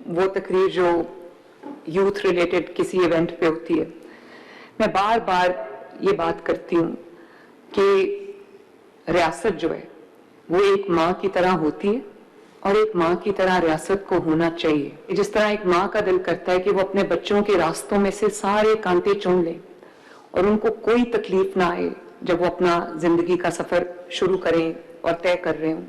वो तकरीर जो यूथ रिलेटेड किसी इवेंट पे होती है, मैं बार बार ये बात करती हूँ कि रियासत जो है वो एक माँ की तरह होती है और एक माँ की तरह रियासत को होना चाहिए। जिस तरह एक माँ का दिल करता है कि वो अपने बच्चों के रास्तों में से सारे कांटे चुन ले और उनको कोई तकलीफ ना आए जब वो अपना जिंदगी का सफर शुरू करें और तय कर रहे हों,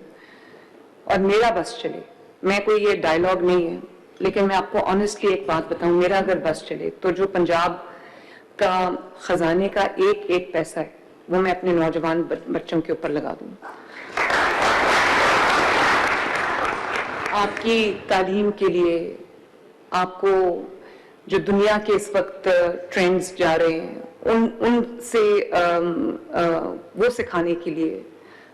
और मेरा बस चले। मैं कोई ये डायलॉग नहीं है, लेकिन मैं आपको ऑनेस्टली एक बात बताऊं, मेरा अगर बस चले तो जो पंजाब का खजाने का एक एक पैसा है वो मैं अपने नौजवान बच्चों के ऊपर लगा दूं। आपकी तालीम के लिए, आपको जो दुनिया के इस वक्त ट्रेंड्स जा रहे हैं उनसे वो सिखाने के लिए,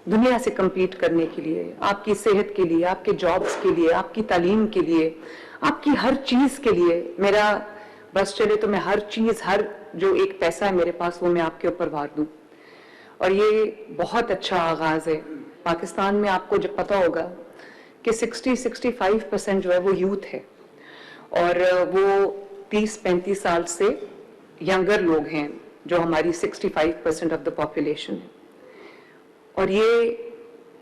दुनिया से compete करने के लिए, आपकी सेहत के लिए, आपके जॉब्स के लिए, आपकी तालीम के लिए, आपकी हर चीज के लिए मेरा बस चले तो मैं हर चीज, हर जो एक पैसा है मेरे पास वो मैं आपके ऊपर वार दूं। और ये बहुत अच्छा आगाज है। पाकिस्तान में आपको जब पता होगा कि 60-65% जो है वो यूथ है और वो 30-35 साल से यंगर लोग हैं जो हमारी 65% ऑफ द पॉपुलेशन है। और ये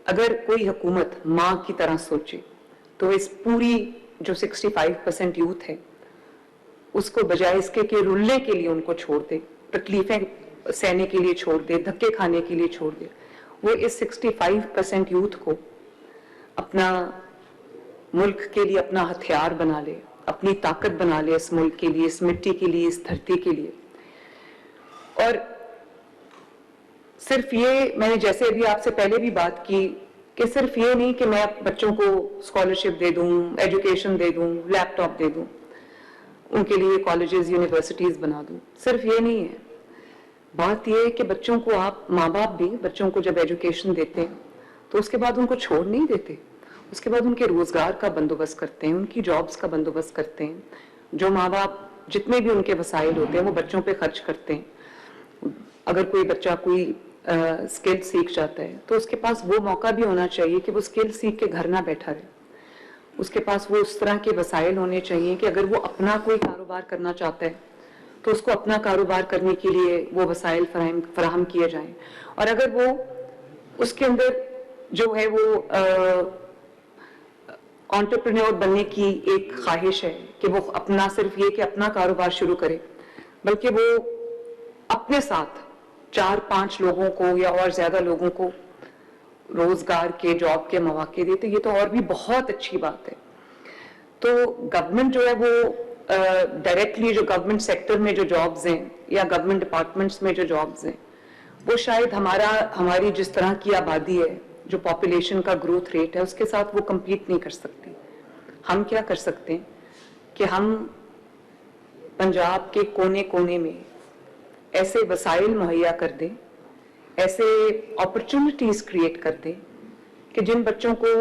अगर कोई हुकूमत माँ की तरह सोचे तो इस पूरी जो 65% यूथ है उसको बजाय इसके कि रुलने के लिए उनको छोड़ दे, तकलीफें सहने के लिए छोड़ दे, धक्के खाने के लिए छोड़ दे, वो इस 65% यूथ को अपना मुल्क के लिए अपना हथियार बना ले, अपनी ताकत बना ले, इस मुल्क के लिए, इस मिट्टी के लिए, इस धरती के लिए। और सिर्फ ये, मैंने जैसे अभी आपसे पहले भी बात की कि सिर्फ ये नहीं कि मैं बच्चों को स्कॉलरशिप दे दूं, एजुकेशन दे दूं, लैपटॉप दे दूं, उनके लिए कॉलेजेस यूनिवर्सिटीज बना दूं, सिर्फ ये नहीं है। बात ये है कि बच्चों को आप, माँ बाप भी बच्चों को जब एजुकेशन देते हैं तो उसके बाद उनको छोड़ नहीं देते, उसके बाद उनके रोजगार का बंदोबस्त करते हैं, उनकी जॉब्स का बंदोबस्त करते हैं। जो माँ बाप जितने भी उनके वसाइल होते हैं वो बच्चों पे खर्च करते हैं। अगर कोई बच्चा कोई स्किल सीख जाता है तो उसके पास वो मौका भी होना चाहिए कि वो स्किल सीख के घर ना बैठा रहे। उसके पास वो उस तरह के वसाइल होने चाहिए कि अगर वो अपना कोई कारोबार करना चाहता है तो उसको अपना कारोबार करने के लिए वो वसाइल फराहम किए जाएं। और अगर वो उसके अंदर जो है वो एंटरप्रेन्योर बनने की एक ख्वाहिश है कि वो अपना, सिर्फ ये कि अपना कारोबार शुरू करे, बल्कि वो अपने साथ 4-5 लोगों को या और ज्यादा लोगों को रोजगार के, जॉब के मौके देते, ये तो और भी बहुत अच्छी बात है। तो गवर्नमेंट जो है वो डायरेक्टली जो गवर्नमेंट सेक्टर में जो जॉब्स हैं या गवर्नमेंट डिपार्टमेंट्स में जो जॉब्स हैं वो शायद हमारी जिस तरह की आबादी है, जो पॉपुलेशन का ग्रोथ रेट है, उसके साथ वो compete नहीं कर सकती। हम क्या कर सकते हैं कि हम पंजाब के कोने कोने में ऐसे वसाइल मुहैया कर दें, ऐसे अपॉर्चुनिटीज क्रिएट कर दें कि जिन बच्चों को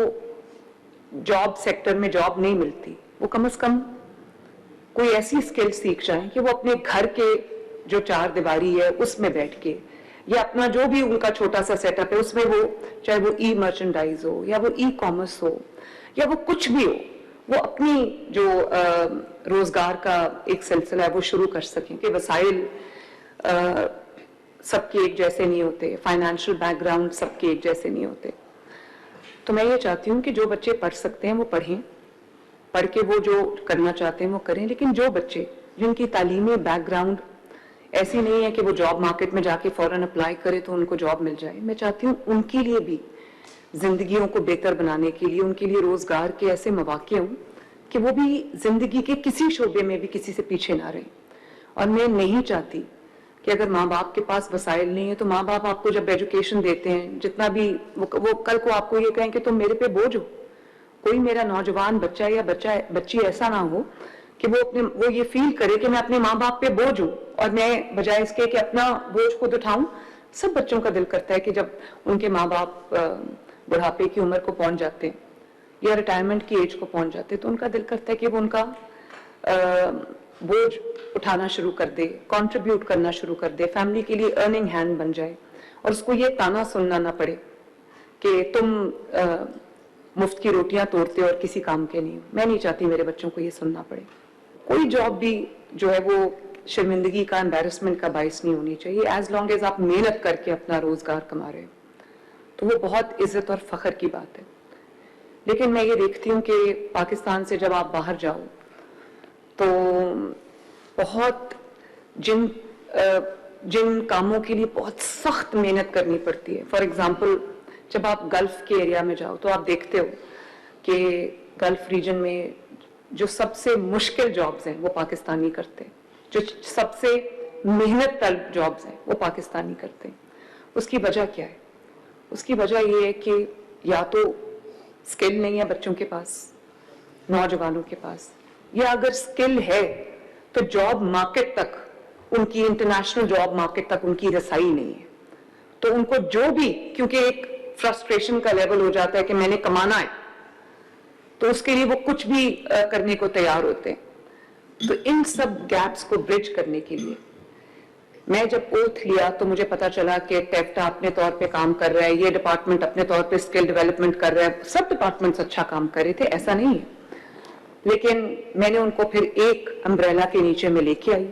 जॉब सेक्टर में जॉब नहीं मिलती वो कम से कम कोई ऐसी स्किल सीख जाएं कि वो अपने घर के जो चार दीवारी है उसमें बैठ के, या अपना जो भी उनका छोटा सा सेटअप है उसमें वो, चाहे वो ई मर्चेंडाइज हो या वो ई कॉमर्स हो या वो कुछ भी हो, वो अपनी जो रोजगार का एक सिलसिला है वो शुरू कर सकें। कि वसाइल सबके एक जैसे नहीं होते, फाइनेंशियल बैकग्राउंड सबके एक जैसे नहीं होते। तो मैं ये चाहती हूँ कि जो बच्चे पढ़ सकते हैं वो पढ़ें, पढ़ के वो जो करना चाहते हैं वो करें, लेकिन जो बच्चे जिनकी तालीमी बैकग्राउंड ऐसी नहीं है कि वो जॉब मार्केट में जाके फौरन अप्लाई करे तो उनको जॉब मिल जाए, मैं चाहती हूँ उनके लिए भी जिंदगियों को बेहतर बनाने के लिए उनके लिए रोजगार के ऐसे मौके हों कि वो भी जिंदगी के किसी शोबे में भी किसी से पीछे ना रहे। और मैं नहीं चाहती कि अगर माँ बाप के पास वसाइल नहीं है तो माँ बाप आपको जब एजुकेशन देते हैं, जितना भी वो कल को आपको ये कहें कि तुम मेरे पे बोझ हो। कोई मेरा नौजवान बच्चा या बच्ची ऐसा ना हो कि वो ये फील करे कि मैं अपने माँ बाप पे बोझ हूँ, और मैं बजाय इसके कि अपना बोझ खुद उठाऊं। सब बच्चों का दिल करता है कि जब उनके माँ बाप बुढ़ापे की उम्र को पहुंच जाते हैं या रिटायरमेंट की एज को पहुंच जाते हैं तो उनका दिल करता है कि वो उनका बोझ उठाना शुरू कर दे, कंट्रीब्यूट करना शुरू कर दे, फैमिली के लिए अर्निंग हैंड बन जाए, और उसको ये ताना सुनना ना पड़े कि तुम मुफ्त की रोटियां तोड़ते हो और किसी काम के नहीं हो। मैं नहीं चाहती मेरे बच्चों को ये सुनना पड़े। कोई जॉब भी जो है वो शर्मिंदगी का, एम्बैरसमेंट का बायस नहीं होनी चाहिए। एज लॉन्ग एज आप मेहनत करके अपना रोजगार कमा रहे हो तो वो बहुत इज्जत और फख्र की बात है। लेकिन मैं ये देखती हूँ कि पाकिस्तान से जब आप बाहर जाओ तो बहुत जिन कामों के लिए बहुत सख्त मेहनत करनी पड़ती है, फॉर एग्जाम्पल जब आप गल्फ के एरिया में जाओ तो आप देखते हो कि गल्फ रीजन में जो सबसे मुश्किल जॉब्स हैं वो पाकिस्तानी करते हैं, जो सबसे मेहनत तलब जॉब्स हैं वो पाकिस्तानी करते हैं। उसकी वजह क्या है? उसकी वजह ये है कि या तो स्किल नहीं है बच्चों के पास, नौजवानों के पास, या अगर स्किल है तो जॉब मार्केट तक उनकी, इंटरनेशनल जॉब मार्केट तक उनकी रसाई नहीं है। तो उनको जो भी, क्योंकि एक फ्रस्ट्रेशन का लेवल हो जाता है कि मैंने कमाना है, तो उसके लिए वो कुछ भी करने को तैयार होते हैं। तो इन सब गैप्स को ब्रिज करने के लिए मैं जब ओथ लिया तो मुझे पता चला कि टेफ्टा अपने तौर पे काम कर रहा है, ये डिपार्टमेंट अपने तौर पे स्किल डेवलपमेंट कर रहा है, सब डिपार्टमेंट्स अच्छा काम कर रहे थे, ऐसा नहीं है। लेकिन मैंने उनको फिर एक अम्ब्रेला के नीचे में लेके आई।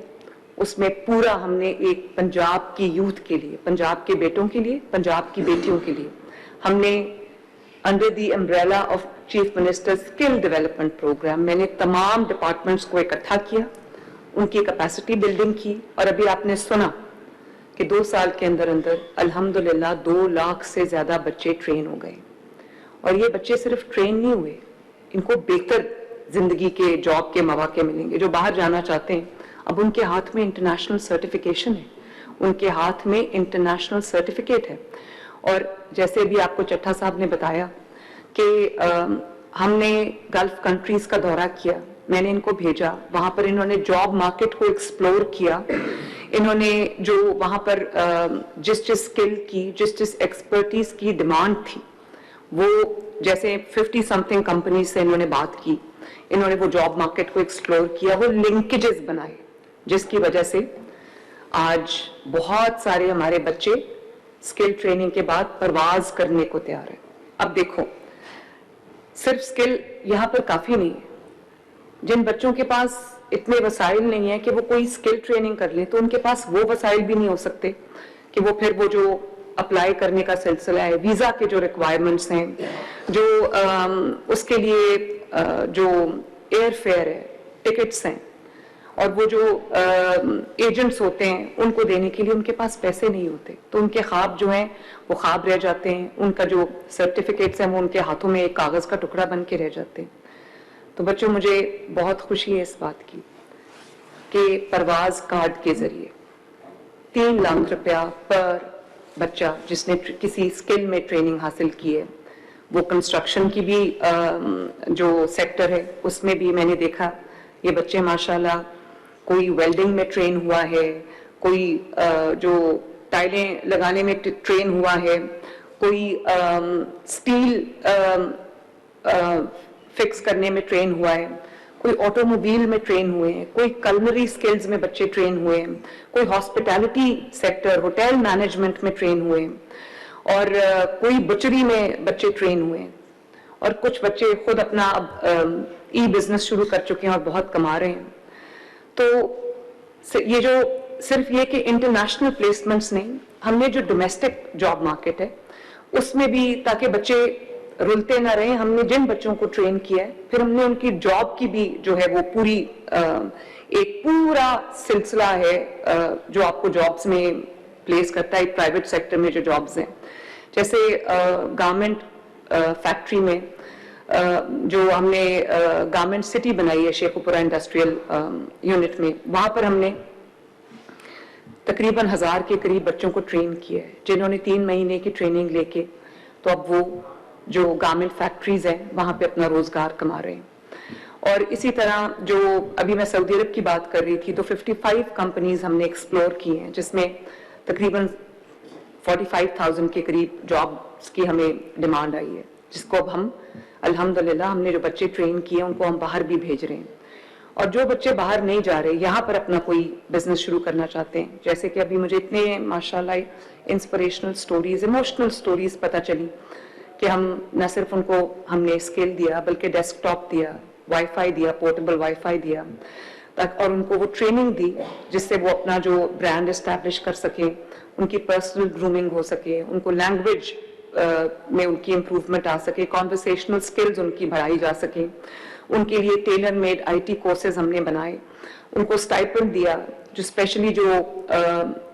उसमें पूरा हमने एक पंजाब की यूथ के लिए, पंजाब के बेटों के लिए, पंजाब की बेटियों के लिए हमने under the umbrella of chief minister skill development program मैंने तमाम डिपार्टमेंट्स को इकट्ठा किया, उनकी कैपेसिटी बिल्डिंग की। और अभी आपने सुना कि 2 साल के अंदर अंदर अल्हम्दुलिल्लाह 2 लाख से ज्यादा बच्चे ट्रेन हो गए। और ये बच्चे सिर्फ ट्रेन नहीं हुए, इनको बेहतर जिंदगी के जॉब के मौके मिलेंगे। जो बाहर जाना चाहते हैं अब उनके हाथ में इंटरनेशनल सर्टिफिकेशन है, उनके हाथ में इंटरनेशनल सर्टिफिकेट है। और जैसे भी आपको चट्टा साहब ने बताया कि हमने गल्फ कंट्रीज का दौरा किया, मैंने इनको भेजा, वहां पर इन्होंने जॉब मार्केट को एक्सप्लोर किया। इन्होंने जो वहां पर जिस स्किल की, जिस एक्सपर्टीज की डिमांड थी, वो जैसे 50 समथिंग कंपनी से इन्होंने बात की, इन्होंने वो जॉब मार्केट को एक्सप्लोर किया, वो लिंकेजेस बनाए, जिसकी वजह से आज बहुत सारे हमारे बच्चे स्किल ट्रेनिंग के बाद परवाज करने को तैयार है। अब देखो, सिर्फ स्किल यहाँ पर काफी नहीं है। जिन बच्चों के पास इतने वसाइल नहीं है कि वो कोई स्किल ट्रेनिंग कर लें, तो उनके पास वो वसाइल भी नहीं हो सकते कि वो फिर वो जो अप्लाई करने का सिलसिला है, वीजा के जो रिक्वायरमेंट्स हैं, जो उसके लिए जो एयर फेयर है, टिकट्स हैं, और वो जो एजेंट्स होते हैं उनको देने के लिए उनके पास पैसे नहीं होते। तो उनके ख्वाब जो हैं वो ख्वाब रह जाते हैं, उनका जो सर्टिफिकेट्स हैं वो उनके हाथों में एक कागज का टुकड़ा बन के रह जाते हैं। तो बच्चों, मुझे बहुत खुशी है इस बात की कि परवाज कार्ड के जरिए 3 लाख रुपया पर बच्चा जिसने किसी स्किल में ट्रेनिंग हासिल की है, वो कंस्ट्रक्शन की भी जो सेक्टर है उसमें भी मैंने देखा ये बच्चे माशाल्लाह, कोई वेल्डिंग में ट्रेन हुआ है, कोई जो टाइलें लगाने में ट्रेन हुआ है, कोई स्टील फिक्स करने में ट्रेन हुआ है, कोई ऑटोमोबाइल में ट्रेन हुए हैं, कोई कलनरी स्किल्स में बच्चे ट्रेन हुए हैं, कोई हॉस्पिटैलिटी सेक्टर, होटल मैनेजमेंट में ट्रेन हुए हैं, और कोई बुचरी में बच्चे ट्रेन हुए हैं, और कुछ बच्चे खुद अपना अब ई बिजनेस शुरू कर चुके हैं और बहुत कमा रहे हैं। तो ये जो सिर्फ ये कि इंटरनेशनल प्लेसमेंट्स नहीं, हमने जो डोमेस्टिक जॉब मार्केट है उसमें भी, ताकि बच्चे रुलते ना रहे, हमने जिन बच्चों को ट्रेन किया है फिर हमने उनकी जॉब की भी जो है वो पूरी एक पूरा सिलसिला है जो आपको जॉब्स में प्लेस करता है। प्राइवेट सेक्टर में जो जॉब्स हैं, जैसे गारमेंट फैक्ट्री में जो हमने गारमेंट सिटी बनाई है शेखुपुरा इंडस्ट्रियल यूनिट में, वहां पर हमने तकरीबन 1000 के करीब बच्चों को ट्रेन किया है, जिन्होंने 3 महीने की ट्रेनिंग लेके तो अब वो जो गारमेंट फैक्ट्रीज हैं वहां पे अपना रोजगार कमा रहे हैं। और इसी तरह जो अभी मैं सऊदी अरब की बात कर रही थी, तो 55 कंपनीज हमने एक्सप्लोर की हैं, जिसमें तकरीबन 45,000 के करीब जॉब्स की हमें डिमांड आई है, जिसको अब हम अल्हम्दुलिल्लाह हमने जो बच्चे ट्रेन किए उनको हम बाहर भी भेज रहे हैं। और जो बच्चे बाहर नहीं जा रहे, यहाँ पर अपना कोई बिजनेस शुरू करना चाहते हैं, जैसे कि अभी मुझे इतने माशाल्लाह इंस्पिरेशनल स्टोरीज, इमोशनल स्टोरीज पता चली कि हम न सिर्फ उनको हमने स्किल दिया बल्कि डेस्कटॉप दिया, वाईफाई दिया, पोर्टेबल वाईफाई दिया, और उनको वो ट्रेनिंग दी जिससे वो अपना जो ब्रांड एस्टैब्लिश कर सके, उनकी पर्सनल ग्रूमिंग हो सके, उनको लैंग्वेज में उनकी इम्प्रूवमेंट आ सके, कॉन्वर्सेशनल स्किल्स उनकी बढ़ाई जा सके। उनके लिए टेलर मेड IT कोर्सेज हमने बनाए, उनको स्टाइपेंड दिया, जो स्पेशली जो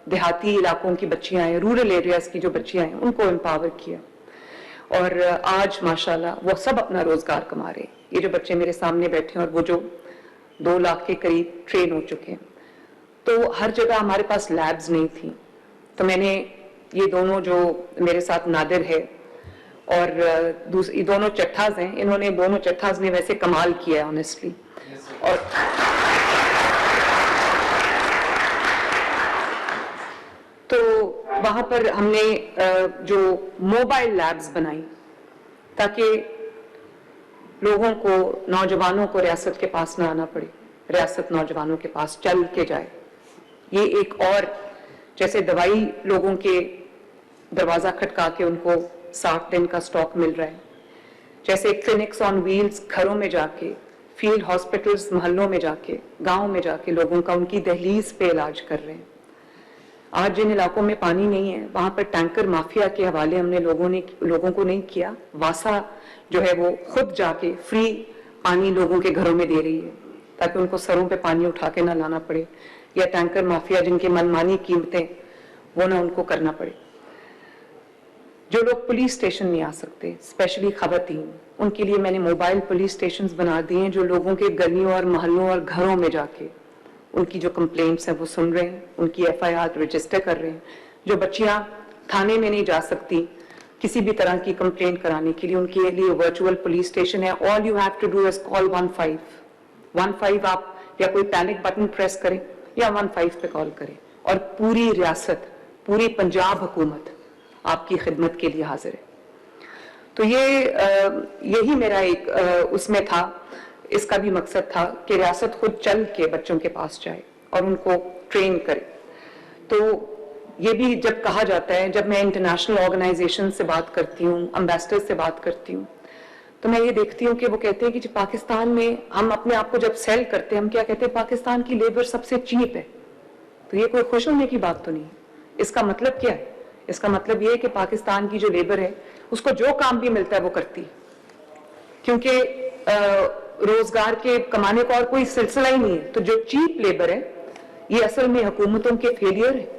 देहाती इलाकों की बच्चियां हैं, रूरल एरियाज की जो बच्चियां हैं, उनको एम्पावर किया। और आज माशाल्लाह वो सब अपना रोजगार कमा रहे हैं। ये जो बच्चे मेरे सामने बैठे हैं और वो जो 2 लाख के करीब ट्रेन हो चुके हैं। तो हर जगह हमारे पास लैब्स नहीं थी, तो मैंने ये दोनों जो मेरे साथ नादिर है और दूसरी दोनों चट्ठाज हैं, इन्होंने दोनों चट्ठाज ने वैसे कमाल किया ऑनेस्टली। और तो वहां पर हमने जो मोबाइल लैब्स बनाई ताकि लोगों को, नौजवानों को रियासत के पास ना आना पड़े, रियासत नौजवानों के पास चल के जाए। ये एक और, जैसे दवाई लोगों के दरवाजा खटका के उनको 60 दिन का स्टॉक मिल रहा है, जैसे क्लिनिक्स ऑन व्हील्स घरों में जाके, फील्ड हॉस्पिटल्स मोहल्लों में जाके, गांव में जाके लोगों का उनकी दहलीज पे इलाज कर रहे हैं। आज जिन इलाकों में पानी नहीं है वहां पर टैंकर माफिया के हवाले हमने लोगों को नहीं किया। वासा जो है वो खुद जाके फ्री पानी लोगों के घरों में दे रही है ताकि उनको सरों पे पानी उठा के ना लाना पड़े, या टैंकर माफिया जिनके मनमानी कीमतें वो ना उनको करना पड़े। जो लोग पुलिस स्टेशन नहीं आ सकते, स्पेशली खवातीन, उनके लिए मैंने मोबाइल पुलिस स्टेशन बना दिए हैं जो लोगों के गलियों और मोहल्लों और घरों में जाके उनकी जो कंप्लेंट्स हैं वो सुन रहे हैं, उनकी FIR रजिस्टर कर रहे हैं। जो बच्चियां थाने में नहीं जा सकती किसी भी तरह की कंप्लेंट कराने के लिए, उनके लिए वर्चुअल पुलिस स्टेशन है। All you have to do is call 15 आप या कोई पैनिक बटन प्रेस करें या 15 पे कॉल करें और पूरी रियासत, पूरी पंजाब हुकूमत आपकी खिदमत के लिए हाजिर है। तो यही मेरा एक उसमें था, इसका भी मकसद था कि रियासत खुद चल के बच्चों के पास जाए और उनको ट्रेन करे। तो ये भी जब कहा जाता है, जब मैं इंटरनेशनल ऑर्गेनाइजेशन से बात करती हूँ, एम्बेसडर से बात करती हूँ, तो मैं ये देखती हूँ कि वो कहते हैं कि पाकिस्तान में हम अपने आप को जब सेल करते हैं, हम क्या कहते हैं, पाकिस्तान की लेबर सबसे चीप है। तो ये कोई खुश होने की बात तो नहीं। इसका मतलब क्या है? इसका मतलब ये है कि पाकिस्तान की जो लेबर है उसको जो काम भी मिलता है वो करती है, क्योंकि रोजगार के कमाने का और कोई सिलसिला ही नहीं है। तो जो चीप लेबर है ये असल में हुकूमतों के फेलियर है।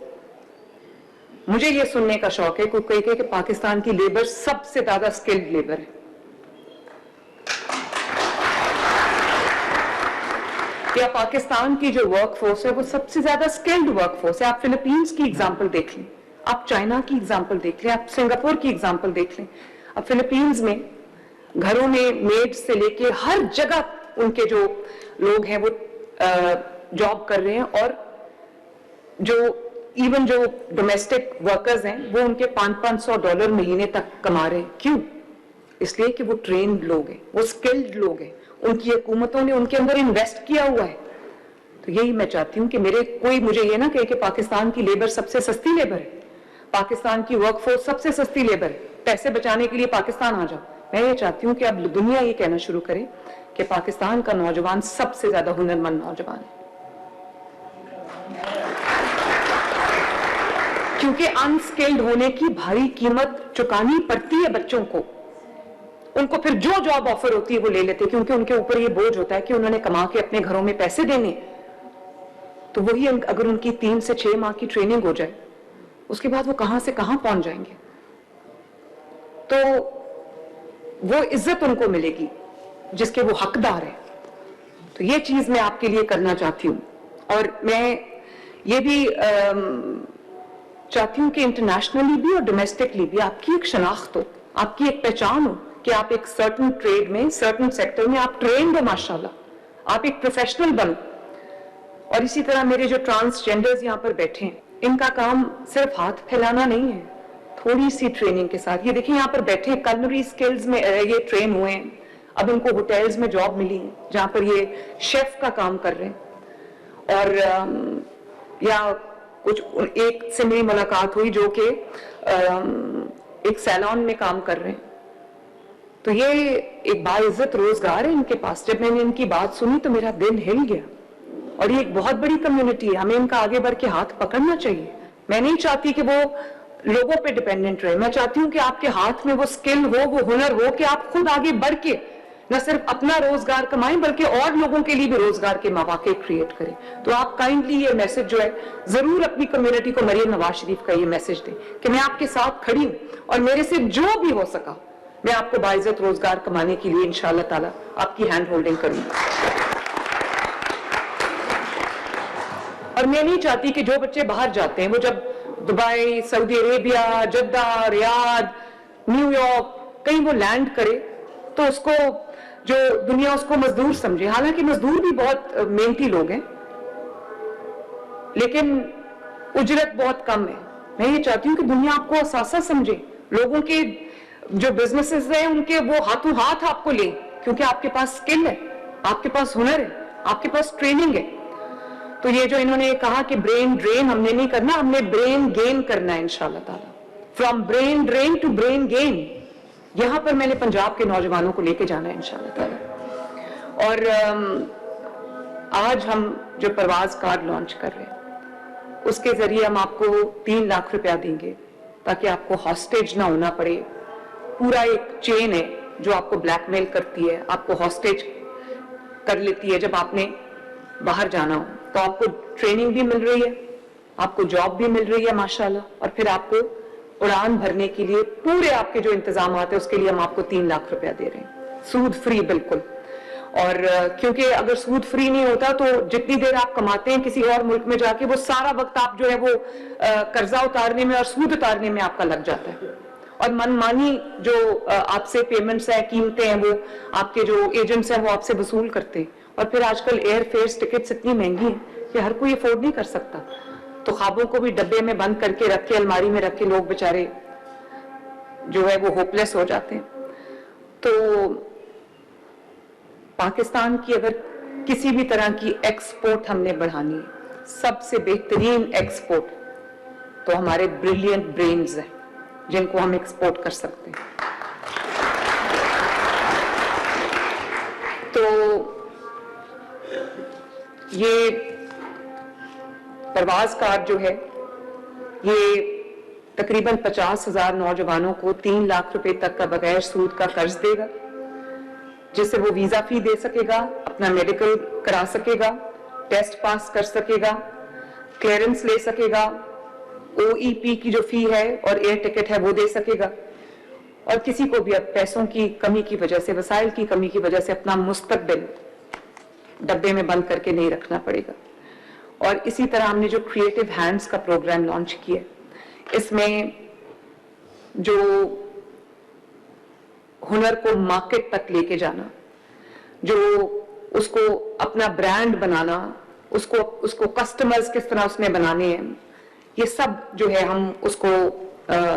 मुझे ये सुनने का शौक है कोई कहे कि पाकिस्तान की लेबर सबसे ज्यादा स्किल्ड लेबर है। या पाकिस्तान की जो वर्कफोर्स है वो सबसे ज्यादा स्किल्ड वर्कफोर्स है। आप फिलीपींस की एग्जांपल देख लें, आप चाइना की एग्जांपल देख लें, आप सिंगापुर की एग्जांपल देख लें। अब फिलीपींस में घरों में मेड से लेके हर जगह उनके जो लोग हैं वो जॉब कर रहे हैं, और जो इवन जो डोमेस्टिक वर्कर्स हैं वो उनके $500 महीने तक कमा रहे हैं। क्यों? इसलिए कि वो ट्रेन्ड लोग हैं, वो स्किल्ड लोग हैं, उनकी हुकूमतों ने उनके अंदर इन्वेस्ट किया हुआ है। तो यही मैं चाहती हूँ कि कोई मुझे ये ना कहे कि पाकिस्तान की लेबर सबसे सस्ती लेबर है, पाकिस्तान की वर्कफोर्स सबसे सस्ती लेबर है, पैसे बचाने के लिए पाकिस्तान आ जाओ। मैं ये चाहती हूँ कि अब दुनिया ये कहना शुरू करे कि पाकिस्तान का नौजवान सबसे ज्यादा हुनरमंद नौजवान है, क्योंकि अनस्किल्ड होने की भारी कीमत चुकानी पड़ती है बच्चों को। उनको फिर जो जॉब ऑफर होती है वो ले लेते हैं, क्योंकि उनके ऊपर ये बोझ होता है कि उन्होंने कमा के अपने घरों में पैसे देने। तो वही अगर उनकी 3 से 6 माह की ट्रेनिंग हो जाए, उसके बाद वो कहां से कहां पहुंच जाएंगे। तो वो इज्जत उनको मिलेगी जिसके वो हकदार है। तो ये चीज मैं आपके लिए करना चाहती हूं, और मैं ये भी चाहती हूं कि इंटरनेशनली भी और डोमेस्टिकली भी आपकी एक शनाख्त हो, आपकी एक पहचान हो कि आप एक सर्टन ट्रेड में, सर्टन सेक्टर में आप ट्रेंड हो, माशाल्लाह आप एक प्रोफेशनल बनो। और इसी तरह मेरे जो ट्रांसजेंडर्स यहाँ पर बैठे हैं, इनका काम सिर्फ हाथ फैलाना नहीं है, थोड़ी सी ट्रेनिंग के साथ। ये देखिए यहाँ पर बैठे कलनरी स्किल्स में ये ट्रेन हुए हैं, अब इनको होटल्स में जॉब मिली है जहाँ पर ये शेफ का काम कर रहे हैं। और या कुछ एक से मेरी मुलाकात हुई जो कि एक सैलून में काम कर रहे हैं, तो ये एक बाइज्जत रोजगार है इनके पास। जब मैंने इनकी बात सुनी तो मेरा दिल हिल गया, और ये एक बहुत बड़ी कम्युनिटी है, हमें इनका आगे बढ़ के हाथ पकड़ना चाहिए। मैं नहीं चाहती कि वो लोगों पे डिपेंडेंट रहे, मैं चाहती हूँ कि आपके हाथ में वो स्किल हो, वो हुनर हो कि आप खुद आगे बढ़ के न सिर्फ अपना रोजगार कमाएं बल्कि और लोगों के लिए भी रोजगार के मौके क्रिएट करें। तो आप काइंडली ये मैसेज जो है जरूर अपनी कम्युनिटी को मरियम नवाज शरीफ का ये मैसेज दें कि मैं आपके साथ खड़ी हूं और मेरे से जो भी हो सका मैं आपको बाइज्जत रोजगार कमाने के लिए इंशाअल्लाह ताला आपकी हैंड होल्डिंग करूंगी। और मैं नहीं चाहती कि जो बच्चे बाहर जाते हैं वो जब Dubai, Saudi Arabia, Jeddah, Riyadh, New York कहीं वो लैंड करे तो उसको जो दुनिया उसको मजदूर समझे। हालांकि मजदूर भी बहुत मेहनती लोग हैं लेकिन उजरत बहुत कम है। मैं ये चाहती हूँ कि दुनिया आपको असासा समझे, लोगों के जो बिजनेसेस हैं उनके वो हाथों हाथ आपको ले, क्योंकि आपके पास स्किल है, आपके पास हुनर है, आपके पास ट्रेनिंग है। तो ये जो इन्होंने कहा कि ब्रेन ड्रेन हमने नहीं करना, हमने ब्रेन गेन करना है इंशाल्लाह ताला। From brain drain to brain gain, यहां पर मैंने पंजाब के नौजवानों को लेके जाना है इंशाल्लाह ताला। और आज हम जो परवाज कार्ड लॉन्च कर रहे हैं उसके जरिए हम आपको 3 लाख रुपया देंगे ताकि आपको हॉस्टेज ना होना पड़े। पूरा एक चेन है जो आपको ब्लैकमेल करती है, आपको हॉस्टेज कर लेती है जब आपने बाहर जाना हो। तो आपको ट्रेनिंग भी मिल रही है, आपको जॉब भी मिल रही है माशाल्लाह, और फिर आपको उड़ान भरने के लिए पूरे आपके जो इंतजाम है उसके लिए हम आपको 3 लाख रुपया दे रहे हैं, सूद फ्री बिल्कुल। और क्योंकि अगर सूद फ्री नहीं होता तो जितनी देर आप कमाते हैं किसी और मुल्क में जाके वो सारा वक्त आप जो है वो कर्जा उतारने में और सूद उतारने में आपका लग जाता है। और मनमानी जो आपसे पेमेंट्स है, कीमतें हैं, वो आपके जो एजेंट्स हैं वो आपसे वसूल करते हैं। और फिर आजकल एयर फेयर्स टिकट्स इतनी महंगी हैं कि हर कोई अफोर्ड नहीं कर सकता। तो ख्वाबों को भी डब्बे में बंद करके रख के, अलमारी में रख के लोग बेचारे जो है वो होपलेस हो जाते हैं। तो पाकिस्तान की अगर किसी भी तरह की एक्सपोर्ट हमने बढ़ानी है, सबसे बेहतरीन एक्सपोर्ट तो हमारे ब्रिलियंट ब्रेन्स हैं जिनको हम एक्सपोर्ट कर सकते हैं। तो ये परवाज कार्ड जो है ये तकरीबन 50,000 नौजवानों को 3 लाख रुपए तक का बगैर सूद का कर्ज देगा, जिससे वो वीजा फी दे सकेगा, अपना मेडिकल करा सकेगा, टेस्ट पास कर सकेगा, क्लियरेंस ले सकेगा, OEP की जो फी है और एयर टिकट है वो दे सकेगा। और किसी को भी अब पैसों की कमी की वजह से, वसाइल की कमी की वजह से अपना मुस्तकबिल डब्बे में बंद करके नहीं रखना पड़ेगा। और इसी तरह हमने जो क्रिएटिव हैंड्स का प्रोग्राम लॉन्च किया, इसमें जो हुनर को मार्केट तक लेके जाना, जो उसको अपना ब्रांड बनाना, उसको कस्टमर्स किस तरह उसने बनाने हैं, ये सब जो है हम उसको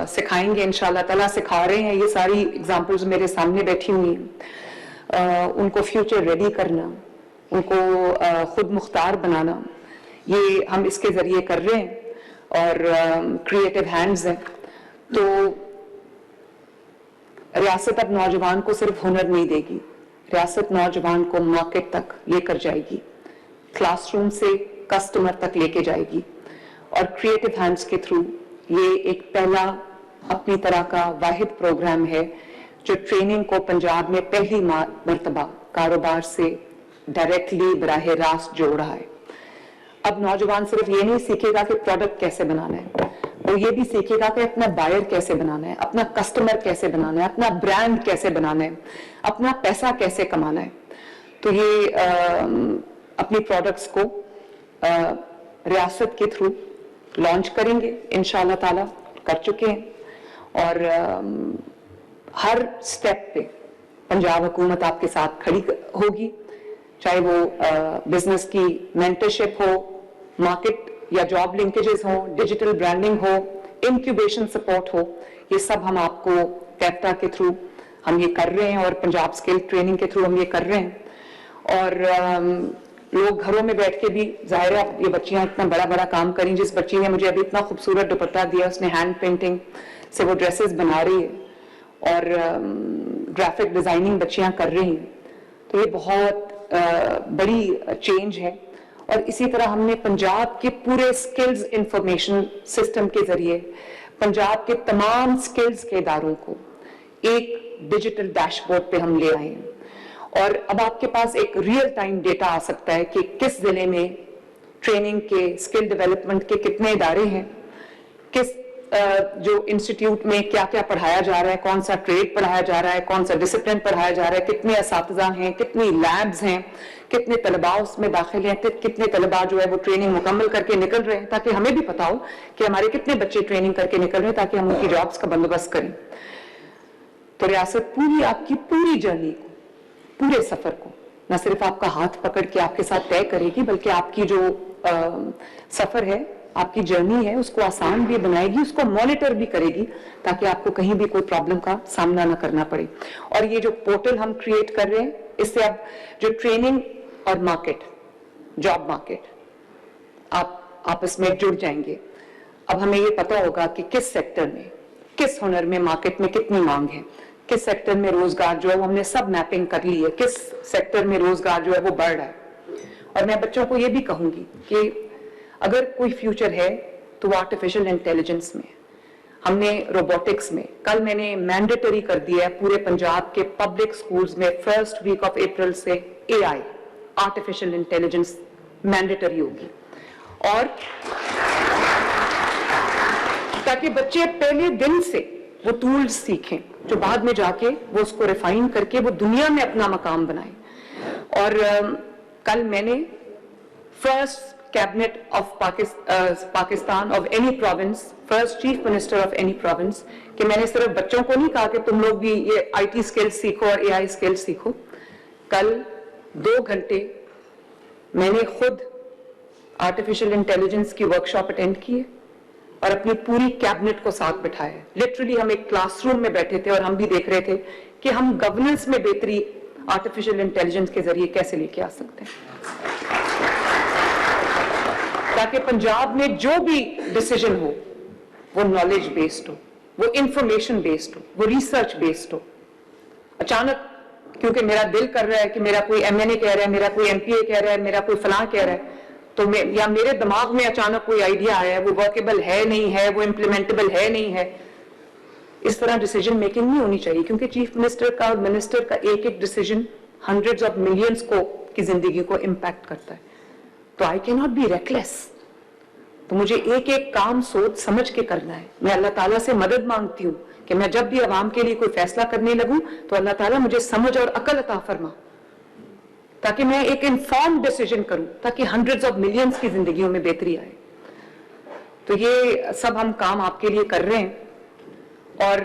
सिखाएंगे इंशाल्लाह ताला। सिखा रहे हैं, ये सारी एग्जांपल्स मेरे सामने बैठी हुई हैं। उनको फ्यूचर रेडी करना, उनको खुद मुख्तार बनाना, ये हम इसके जरिए कर रहे हैं। और क्रिएटिव हैंड्स हैं तो रियासत अब नौजवान को सिर्फ हुनर नहीं देगी, रियासत नौजवान को मार्केट तक लेकर जाएगी, क्लासरूम से कस्टमर तक लेके जाएगी। और क्रिएटिव हैंड्स के थ्रू ये एक पहला अपनी तरह का वाहिद प्रोग्राम है जो ट्रेनिंग को पंजाब में पहली मर्तबा कारोबार से डायरेक्टली बराह रास्त जोड़ रहा है। अब नौजवान सिर्फ ये नहीं सीखेगा कि प्रोडक्ट कैसे बनाना है, वो ये भी सीखेगा कि अपना बायर कैसे बनाना है, अपना कस्टमर कैसे बनाना है, अपना ब्रांड कैसे बनाना है, अपना पैसा कैसे कमाना है। तो ये अपनी प्रोडक्ट्स को रियासत के थ्रू लॉन्च करेंगे इंशाल्लाह ताला, कर चुके हैं। और हर स्टेप पे पंजाब हुकूमत आपके साथ खड़ी होगी, चाहे वो बिजनेस की मेंटरशिप हो, मार्केट या जॉब लिंकेजेस हो, डिजिटल ब्रांडिंग हो, इंक्यूबेशन सपोर्ट हो, ये सब हम आपको कैप्टा के थ्रू हम ये कर रहे हैं और पंजाब स्किल ट्रेनिंग के थ्रू हम ये कर रहे हैं। और लोग घरों में बैठ के भी, जाहिर है ये बच्चियां इतना बड़ा बड़ा काम करी, जिस बच्ची ने मुझे अभी इतना खूबसूरत दुपट्टा दिया, उसने हैंड पेंटिंग से वो ड्रेसेस बना रही है। और ग्राफिक डिजाइनिंग बच्चियां कर रही हैं, तो ये बहुत बड़ी चेंज है। और इसी तरह हमने पंजाब के पूरे स्किल्स इंफॉर्मेशन सिस्टम के जरिए पंजाब के तमाम स्किल्स के इदारों को एक डिजिटल डैशबोर्ड पे हम ले आए हैं। और अब आपके पास एक रियल टाइम डेटा आ सकता है कि किस जिले में ट्रेनिंग के, स्किल डेवलपमेंट के कितने इदारे हैं, किस जो इंस्टीट्यूट में क्या क्या पढ़ाया जा रहा है, कौन सा ट्रेड पढ़ाया जा रहा है, कौन सा डिसिप्लिन पढ़ाया जा रहा है, कितने असातिज़ा हैं, कितनी लैब्स हैं, कितने तलबा उसमें दाखिल हैं, कितने तलबा जो है वो ट्रेनिंग मुकम्मल करके निकल रहे हैं, ताकि हमें भी पता हो कि हमारे कितने बच्चे ट्रेनिंग करके निकल रहे हैं, ताकि हम उनकी जॉब्स का बंदोबस्त करें। तो रियासत पूरी आपकी पूरी जर्नी को, पूरे सफर को न सिर्फ आपका हाथ पकड़ के आपके साथ तय करेगी, बल्कि आपकी जो सफर है, आपकी जर्नी है, उसको आसान भी बनाएगी, उसको मॉनिटर भी करेगी, ताकि आपको कहीं भी कोई प्रॉब्लम का सामना ना करना पड़े। और ये जो पोर्टल हम क्रिएट कर रहे हैं, इससे अब जो ट्रेनिंग और मार्केट, जॉब मार्केट, आप आपस में जुड़ जाएंगे। अब हमें ये पता होगा कि किस सेक्टर में, किस हुनर में मार्केट में कितनी मांग है, किस सेक्टर में रोजगार जो है वो हमने सब मैपिंग कर ली है, किस सेक्टर में रोजगार जो है वो बढ़ रहा है। और मैं बच्चों को ये भी कहूंगी कि अगर कोई फ्यूचर है तो वो आर्टिफिशियल इंटेलिजेंस में, हमने रोबोटिक्स में, कल मैंने मैंडेटरी कर दिया है पूरे पंजाब के पब्लिक स्कूल्स में फर्स्ट वीक ऑफ अप्रैल से एआई, आर्टिफिशियल इंटेलिजेंस मैंडेटरी होगी। और ताकि बच्चे पहले दिन से वो टूल्स सीखें जो बाद में जाके वो उसको रिफाइन करके वो दुनिया में अपना मकाम बनाए। और कल मैंने first cabinet of Pakistan of any province, first chief minister of any province, कि मैंने सिर्फ बच्चों को नहीं कहा कि तुम लोग भी ये आईटी स्किल्स सीखो और एआई स्किल्स सीखो। कल 2 घंटे मैंने खुद आर्टिफिशियल इंटेलिजेंस की वर्कशॉप अटेंड की है और अपनी पूरी कैबिनेट को साथ बिठाया। लिटरली हम एक क्लासरूम में बैठे थे और हम भी देख रहे थे कि हम गवर्नेंस में बेहतरी आर्टिफिशियल इंटेलिजेंस के जरिए कैसे लेके आ सकते हैं, ताकि पंजाब में जो भी डिसीजन हो वो नॉलेज बेस्ड हो, वो इंफॉर्मेशन बेस्ड हो, वो रिसर्च बेस्ड हो। अचानक क्योंकि मेरा दिल कर रहा है कि मेरा कोई एमएनए कह रहा है, मेरा कोई एमपीए कह रहा है, मेरा कोई फलां कह रहा है, तो या मेरे दिमाग में अचानक कोई आइडिया आया है, वो वर्केबल है नहीं है, वो इम्प्लीमेंटेबल है नहीं है, इस तरह डिसीजन मेकिंग नहीं होनी चाहिए। क्योंकि चीफ मिनिस्टर का और मिनिस्टर का एक एक डिसीजन हंड्रेड्स ऑफ मिलियंस को की जिंदगी को इम्पैक्ट करता है। तो I can not be reckless. तो मुझे एक एक काम सोच समझ के करना है। मैं अल्लाह ताला से मदद मांगती हूँ कि मैं जब भी अवाम के लिए कोई फैसला करने लगूं तो अल्लाह ताला मुझे समझ और अकल अता फरमा, ताकि मैं एक इन्फॉर्म्ड डिसीजन करूं, ताकि हंड्रेड्स ऑफ मिलियंस की जिंदगियों में बेहतरी आए। तो ये सब हम काम आपके लिए कर रहे हैं। और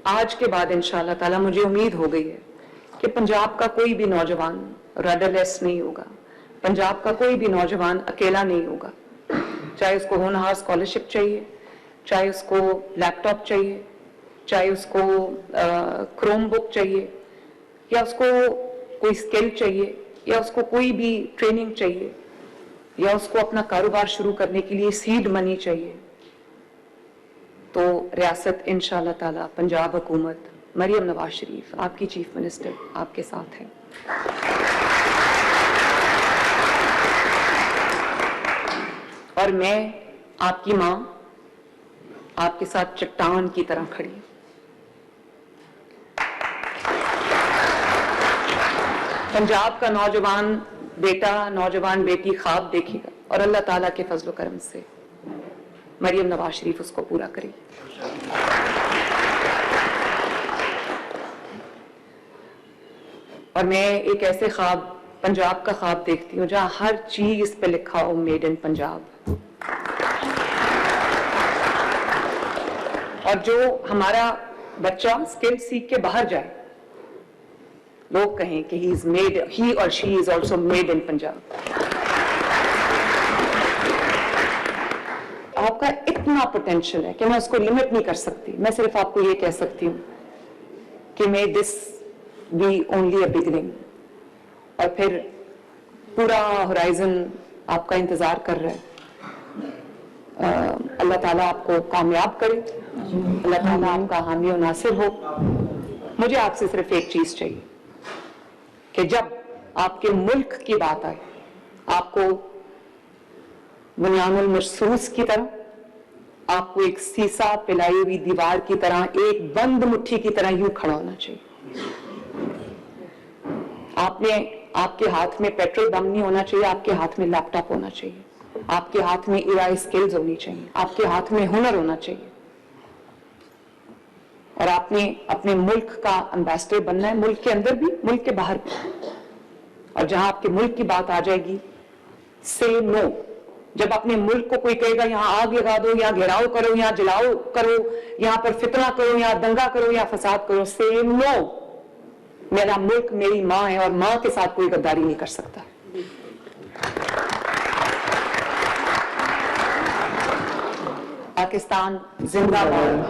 आज के बाद इंशाअल्लाह ताला मुझे उम्मीद हो गई है कि पंजाब का कोई भी नौजवान रडरलेस नहीं होगा, पंजाब का कोई भी नौजवान अकेला नहीं होगा। चाहे उसको होनहार स्कॉलरशिप चाहिए, चाहे उसको लैपटॉप चाहिए, चाहे उसको क्रोम बुक चाहिए, या उसको कोई स्किल चाहिए, या उसको कोई भी ट्रेनिंग चाहिए, या उसको अपना कारोबार शुरू करने के लिए सीड मनी चाहिए, तो रियासत इंशाअल्लाह ताला, पंजाब हुकूमत, मरियम नवाज शरीफ आपकी चीफ मिनिस्टर आपके साथ है। और मैं आपकी मां आपके साथ चट्टान की तरह खड़ी हूं। पंजाब का नौजवान बेटा, नौजवान बेटी ख्वाब देखेगा और अल्लाह ताला के फजल करम से मरियम नवाज शरीफ उसको पूरा करेगी। और मैं एक ऐसे ख्वाब, पंजाब का ख्वाब देखती हूँ जहां हर चीज पे लिखा हो मेड इन पंजाब। और जो हमारा बच्चा स्किल सीख के बाहर जाए, लोग कहें कि ही और she is also made in Punjab. आपका इतना पोटेंशियल है कि मैं उसको लिमिट नहीं कर सकती। मैं सिर्फ आपको ये कह सकती हूँ कि may this be only a beginning, और फिर पूरा होराइजन आपका इंतजार कर रहा है। अल्लाह ताला आपको कामयाब करे अल्लाह ताला आपका हामी और नासिर हो। मुझे आपसे सिर्फ एक चीज चाहिए कि जब आपके मुल्क की बात आए, आपको बुनियानुल मरसूस की तरह, आपको एक सीसा पिलाई हुई दीवार की तरह, एक बंद मुट्ठी की तरह यूं खड़ा होना चाहिए। आपके हाथ में पेट्रोल बम नहीं होना चाहिए, आपके हाथ में लैपटॉप होना चाहिए, आपके हाथ में एआई स्किल्स होनी चाहिए, आपके हाथ में हुनर होना चाहिए, और आपने अपने मुल्क का एम्बेसडर बनना है, मुल्क के अंदर भी, मुल्क के बाहर भी। और जहां आपके मुल्क की बात आ जाएगी, से नो। जब अपने मुल्क को कोई कहेगा यहां आग लगा दो, यहां घेराव करो, यहां जलाओ करो, यहां पर फितना करो, यहां दंगा करो, यहां फसाद करो, से नो। मेरा मुल्क मेरी मां है और मां के साथ कोई गद्दारी नहीं कर सकता। पाकिस्तान जिंदाबाद।